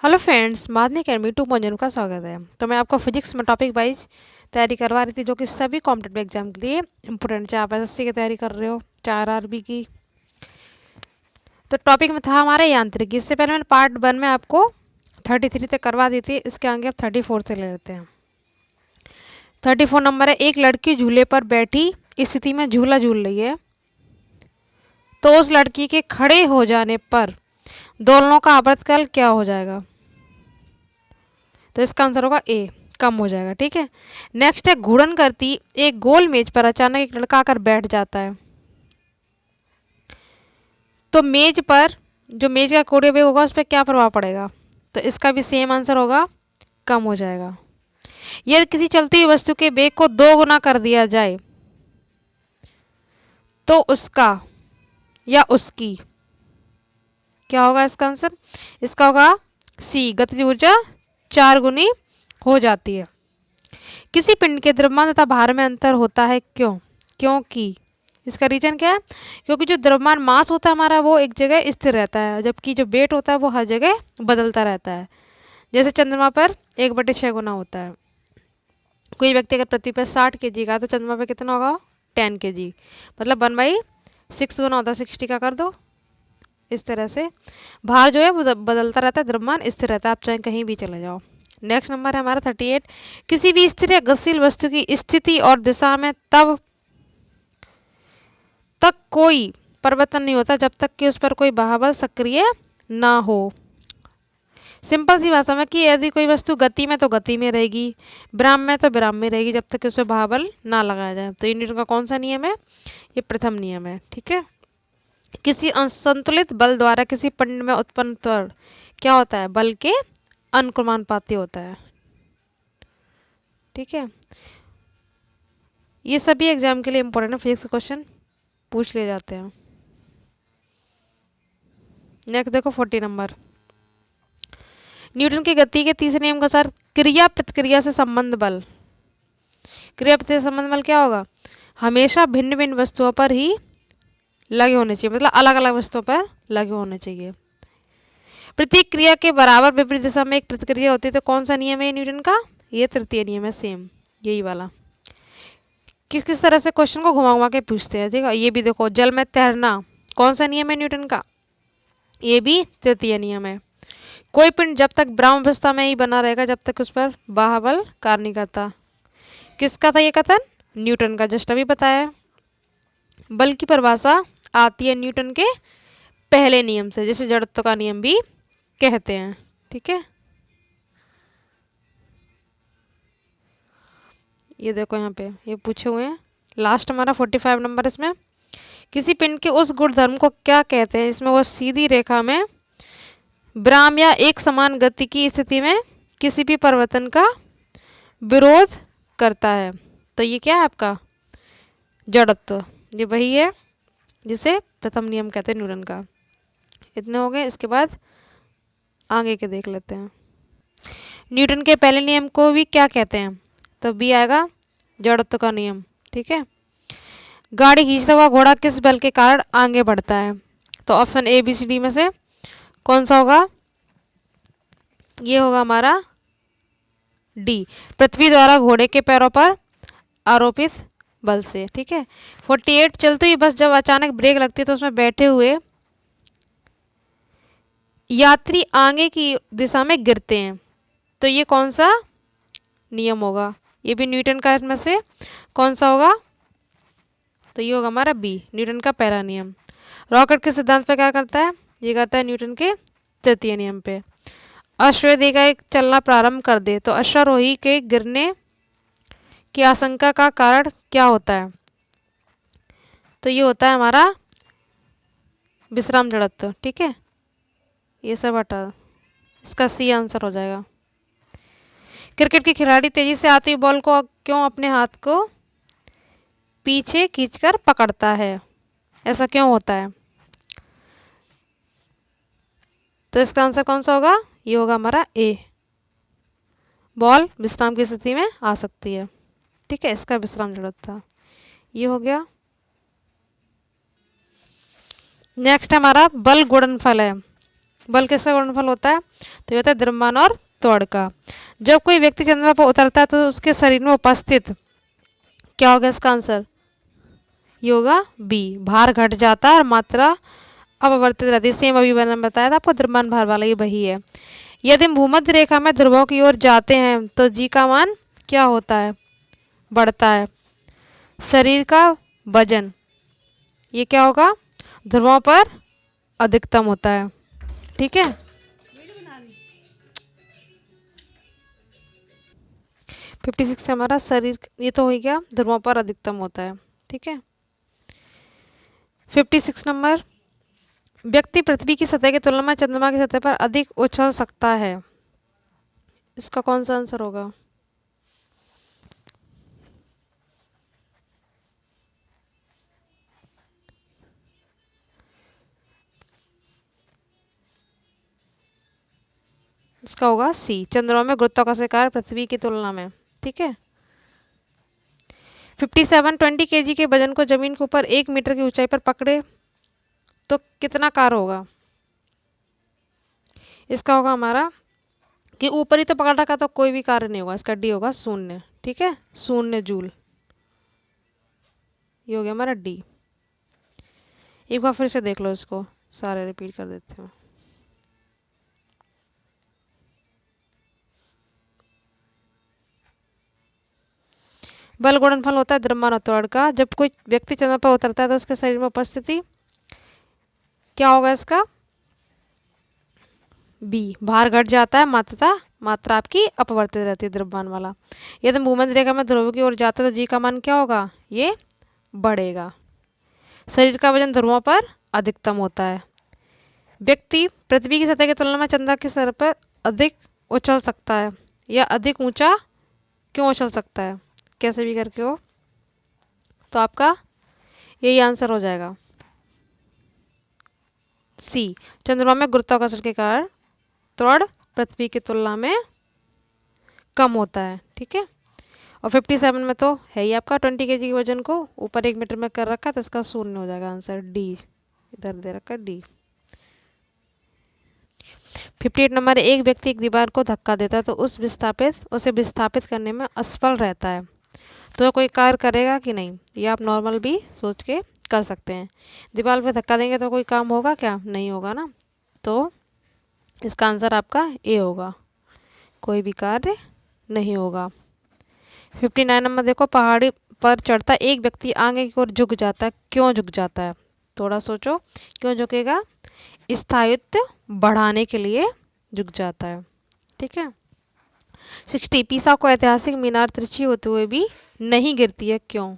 Hello friends, माध्यमिक academy 2.0 का स्वागत है। तो मैं आपको फिजिक्स में टॉपिक वाइज तैयारी करवा रही थी, जो कि सभी कॉम्पिटेटिव एग्जाम के लिए इंपॉर्टेंट, चाहे आप एसएससी की तैयारी कर रहे हो, चाहे आरआरबी की। तो टॉपिक में था हमारा यांत्रिकी। इससे पहले मैंने पार्ट 1 में आपको 33 तक करवा दी थी। इसके आगे आप 34 से ले लेते हैं। 34 नंबर है, एक लड़की झूले पर बैठी स्थिति में झूला झूल रही है, तो उस लड़की के खड़े हो जाने पर दोलनों का आवर्तकाल क्या हो जाएगा? तो इसका आंसर होगा ए, कम हो जाएगा। ठीक है। नेक्स्ट है, घूर्णन करती एक गोल मेज पर अचानक एक लड़का आकर बैठ जाता है, तो मेज पर जो मेज का कोड़े बेग होगा उस पर क्या प्रभाव पड़ेगा? तो इसका भी सेम आंसर होगा, कम हो जाएगा। यदि किसी चलती हुई वस्तु के बेग को 2 गुना कर दिया जाए तो उसका या उसकी क्या होगा? इसका आंसर इसका होगा सी, गतिज ऊर्जा 4 गुनी हो जाती है। किसी पिंड के द्रव्यमान तथा भार में अंतर होता है, क्यों? क्योंकि इसका रीजन क्या है? क्योंकि जो द्रव्यमान मास होता है हमारा, वो एक जगह स्थिर रहता है, जबकि जो वेट होता है वो हर जगह बदलता रहता है। जैसे चंद्रमा पर 1/6 गुना होता है। कोई व्यक्ति अगर पृथ्वी पर 60 kg का, तो चंद्रमा पर कितना होगा? 10 kg, मतलब 1/6 गुना होता है। 60 का कर दो। इस तरह से भार जो है वो बदलता रहता है, द्रव्यमान स्थिर रहता है, आप चाहे कहीं भी चले जाओ। नेक्स्ट नंबर है हमारा 38। किसी भी स्थिर या गतिशील वस्तु की स्थिति और दिशा में तब तक कोई परिवर्तन नहीं होता जब तक कि उस पर कोई बाह्य सक्रिय ना हो। सिंपल सी भाषा में कि यदि कोई वस्तु गति में तो गति में रहेगी, विराम में तो विराम में रहेगी, जब तक कि उस पर बाह्य बल ना लगाया जाए। तो ये न्यूटन का कौन सा नियम है? ये प्रथम नियम है। ठीक है। किसी असंतुलित बल द्वारा किसी पिंड में उत्पन्न त्वरण क्या होता है? बल के अनुक्रमानुपाती होता है। ठीक है। ये सभी एग्जाम के लिए इंपॉर्टेंट है, फिजिक्स के क्वेश्चन पूछ लिए जाते हैं। नेक्स्ट देखो 40 नंबर। न्यूटन की गति के तीसरे नियम के अनुसार क्रिया प्रतिक्रिया से संबंध बल, क्रिया प्रतिक्रिया से संबंध बल क्या होगा? हमेशा भिन्न भिन्न वस्तुओं पर ही लगे होने चाहिए, मतलब अलग अलग वस्तुओं पर लगे होने चाहिए। प्रत्येक क्रिया के बराबर विपरीत दिशा में एक प्रतिक्रिया होती है, तो कौन सा नियम है न्यूटन का? ये तृतीय नियम है, सेम यही वाला। किस किस तरह से क्वेश्चन को घुमा घुमा के पूछते हैं, ठीक है। ये भी देखो, जल में तैरना कौन सा नियम है न्यूटन का? ये भी तृतीय नियम है। कोई पिंड जब तक ब्राह्म अवस्था में ही बना रहेगा जब तक उस पर बाह्य बल कार्य नहीं करता। किसका था ये कथन? न्यूटन का, जस्ट अभी बताया। बल की परिभाषा आती है न्यूटन के पहले नियम से, जैसे जड़त्व का नियम भी कहते हैं। ठीक है। ये देखो यहाँ पे ये पूछे हुए हैं। लास्ट हमारा 45 नंबर। इसमें किसी पिंड के उस गुणधर्म को क्या कहते हैं इसमें वह सीधी रेखा में विराम या एक समान गति की स्थिति में किसी भी परिवर्तन का विरोध करता है? तो ये क्या है आपका? जड़त्व। ये वही है जिसे प्रथम नियम कहते हैं न्यूटन का। इतने हो गए। इसके बाद आगे के देख लेते हैं। न्यूटन के पहले नियम को भी क्या कहते हैं? तो बी आएगा, जड़त्व का नियम। ठीक है। गाड़ी खींचता हुआ घोड़ा किस बल के कारण आगे बढ़ता है? तो option A B C D में से कौन सा होगा? ये होगा हमारा डी, पृथ्वी द्वारा घोड़े के पैरों पर आरोपित बल से। ठीक है। 48। चलती हुई बस जब अचानक ब्रेक लगती है तो उसमें बैठे हुए यात्री आगे की दिशा में गिरते हैं, तो ये कौन सा नियम होगा? ये भी न्यूटन का में से कौन सा होगा? तो ये होगा हमारा बी, न्यूटन का पहला नियम। रॉकेट के सिद्धांत पे क्या करता है? ये करता है न्यूटन के तृतीय नियम पे। अश्वारोही का चलना प्रारंभ कर दे तो अश्वारोही के गिरने की आशंका का कारण क्या होता है? तो ये होता है हमारा विश्राम जड़त्व। ठीक है। ये सब हटा, इसका सी आंसर हो जाएगा। क्रिकेट के खिलाड़ी तेजी से आती हुई बॉल को क्यों अपने हाथ को पीछे खींचकर पकड़ता है? ऐसा क्यों होता है? तो इसका आंसर कौन सा होगा? ये होगा हमारा ए, बॉल विश्राम की स्थिति में आ सकती है। ठीक है। इसका विश्राम जड़त्व था। ये हो गया। नेक्स्ट हमारा बल गुणनफल है। बल किसका गुणनफल होता है? तो ये होता है द्रव्यमान और त्वरण का। जब कोई व्यक्ति चंद्रमा पर उतरता है तो उसके शरीर में उपस्थित, क्या होगा इसका आंसर? ये होगा बी, भार घट जाता है और मात्रा अपवर्तित रहती है। सेम अभी मैंने बताया था आपको, द्रव्यमान भार वाला ये वही है। यदि हम भूमध्य रेखा में ध्रुवों की ओर जाते हैं तो जी का मान क्या होता है? बढ़ता है। शरीर का वजन, ये क्या होगा? ध्रुवों पर अधिकतम होता है। ठीक है, 56 हमारा शरीर, ये तो हो गया ध्रुवों पर अधिकतम होता है। ठीक है, 56 नंबर, व्यक्ति पृथ्वी की सतह की तुलना में चंद्रमा की सतह पर अधिक उछल सकता है। इसका कौन सा आंसर होगा? इसका होगा सी, चंद्रमा में गुरुत्वाकर्षण कार्य पृथ्वी की तुलना में। ठीक है, 57, 20 kg के वजन को जमीन के ऊपर 1 मीटर की ऊंचाई पर पकड़े तो कितना कार्य होगा? इसका होगा हमारा कि ऊपर ही तो पकड़ रखा तो कोई भी कार्य नहीं होगा, इसका डी होगा शून्य। ठीक है, शून्य जूल, ये हो गया हमारा डी। एक बार फिर से देख लो इसको, सारे रिपीट कर देते हैं। बल गुणनफल होता है द्रव्यमान और त्वरण का। जब कोई व्यक्ति चंद्रमा पर उतरता है तो उसके शरीर में उपस्थिति, क्या होगा इसका? बी, भार घट जाता है, मात्रा आपकी अपवर्तित रहती है द्रव्यमान वाला। यदि भूमध्य रेखा में ध्रुव की ओर जाता है तो जी का मान क्या होगा? ये बढ़ेगा। शरीर का वजन ध्रुवों पर अधिकतम होता है। व्यक्ति पृथ्वी की सतह की तुलना में चंद्रमा के सर पर अधिक उछल सकता है, या अधिक ऊंचा क्यों उछल सकता है? कैसे भी करके हो, तो आपका यही आंसर हो जाएगा सी, चंद्रमा में गुरुत्वाकर्षण के कारण त्वरण पृथ्वी की तुलना में कम होता है। ठीक है, और 57 में तो है ही आपका 20 kg के वजन को ऊपर 1 मीटर में कर रखा है, तो इसका शून्य हो जाएगा आंसर डी, इधर दे रखा है डी। 58 नंबर, एक व्यक्ति एक दीवार को धक्का देता है तो उसे विस्थापित करने में असफल रहता है, तो कोई कार्य करेगा कि नहीं? ये आप नॉर्मल भी सोच के कर सकते हैं। दीवार पे धक्का देंगे तो कोई काम होगा क्या? नहीं होगा ना, तो इसका आंसर आपका ए होगा, कोई भी कार्य नहीं होगा। 59 नंबर देखो, पहाड़ी पर चढ़ता एक व्यक्ति आगे की ओर झुक जाता है, क्यों झुक जाता है? थोड़ा सोचो, क्यों झुकेगा? स्थायित्व बढ़ाने के लिए झुक जाता है। ठीक है, 60, पीसा को ऐतिहासिक मीनार तिरछी होते हुए भी नहीं गिरती है, क्यों?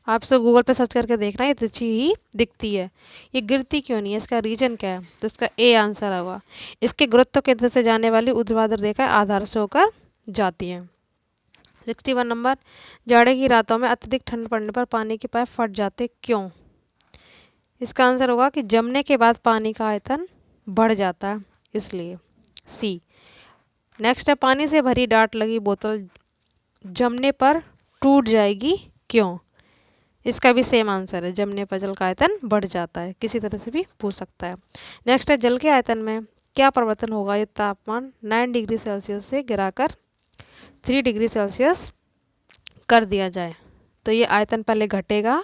आप सब गूगल पे सर्च करके देखना, ये तिरछी ही दिखती है, ये गिरती क्यों नहीं है? इसका रीजन क्या है? तो इसका ए आंसर होगा, इसके गुरुत्व केंद्र से जाने वाली ऊर्ध्वाधर रेखा आधार से होकर जाती है। 61 नंबर, जाड़े की रातों में अत्यधिक ठंड पड़ने पर पानी के पाइप फट जाते, क्यों? इसका आंसर होगा कि जमने के बाद पानी का आयतन बढ़ जाता है, इसलिए सी। नेक्स्ट है, पानी से भरी डाट लगी बोतल जमने पर टूट जाएगी, क्यों? इसका भी सेम आंसर है, जमने पर जल का आयतन बढ़ जाता है, किसी तरह से भी पूछ सकता है। नेक्स्ट है, जल के आयतन में क्या परिवर्तन होगा यदि तापमान 9 डिग्री सेल्सियस से गिराकर 3 डिग्री सेल्सियस कर दिया जाए? तो ये आयतन पहले घटेगा,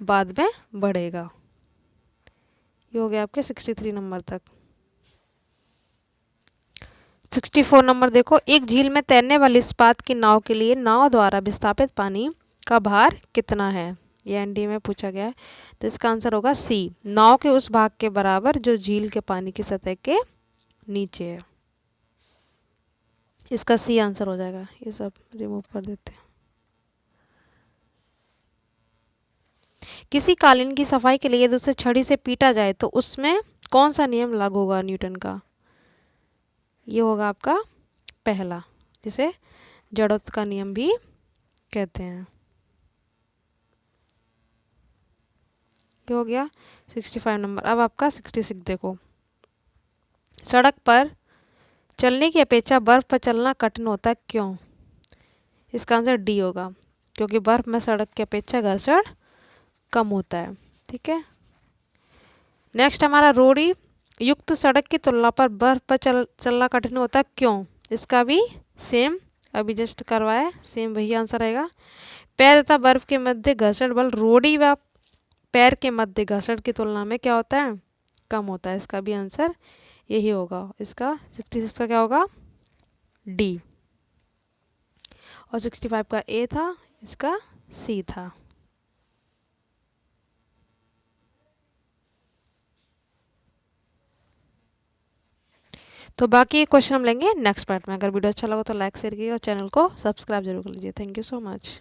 बाद में बढ़ेगा। ये हो गया आपके 63 नंबर तक। 64 नंबर देखो, एक झील में तैरने वाली इस्पात की नाव के लिए नाव द्वारा विस्थापित पानी का भार कितना है? ये एनडी में पूछा गया है, तो इसका आंसर होगा सी, नाव के उस भाग के बराबर जो झील के पानी की सतह के नीचे है। इसका सी आंसर हो जाएगा। ये सब रिमूव कर देते हैं। किसी कालीन की सफाई के लिए यदि उसे छड़ी से पीटा जाए तो उसमें कौन सा नियम लागू होगा न्यूटन का? ये होगा आपका पहला, जिसे जड़त्व का नियम भी कहते हैं। ये हो गया 65 नंबर। अब आपका 66 देखो, सड़क पर चलने की अपेक्षा बर्फ पर चलना कठिन होता है, क्यों? इसका आंसर डी होगा, क्योंकि बर्फ में सड़क की अपेक्षा घर्षण कम होता है। ठीक है, नेक्स्ट हमारा रोड़ी युक्त सड़क की तुलना पर बर्फ पर चलना कठिन होता है, क्यों? इसका भी सेम अभी जस्ट करवाया, सेम वही आंसर आएगा। पैर तथा बर्फ के मध्य घर्षण बल रोड़ी व पैर के मध्य घर्षण की तुलना में क्या होता है? कम होता है। इसका भी आंसर यही होगा। इसका 66 का क्या होगा? डी। और 65 का ए था, इसका सी था। तो बाकी क्वेश्चन हम लेंगे नेक्स्ट पार्ट में। अगर वीडियो अच्छा लगा तो लाइक शेयर कीजिए और चैनल को सब्सक्राइब जरूर कर लीजिए। Thank you so much.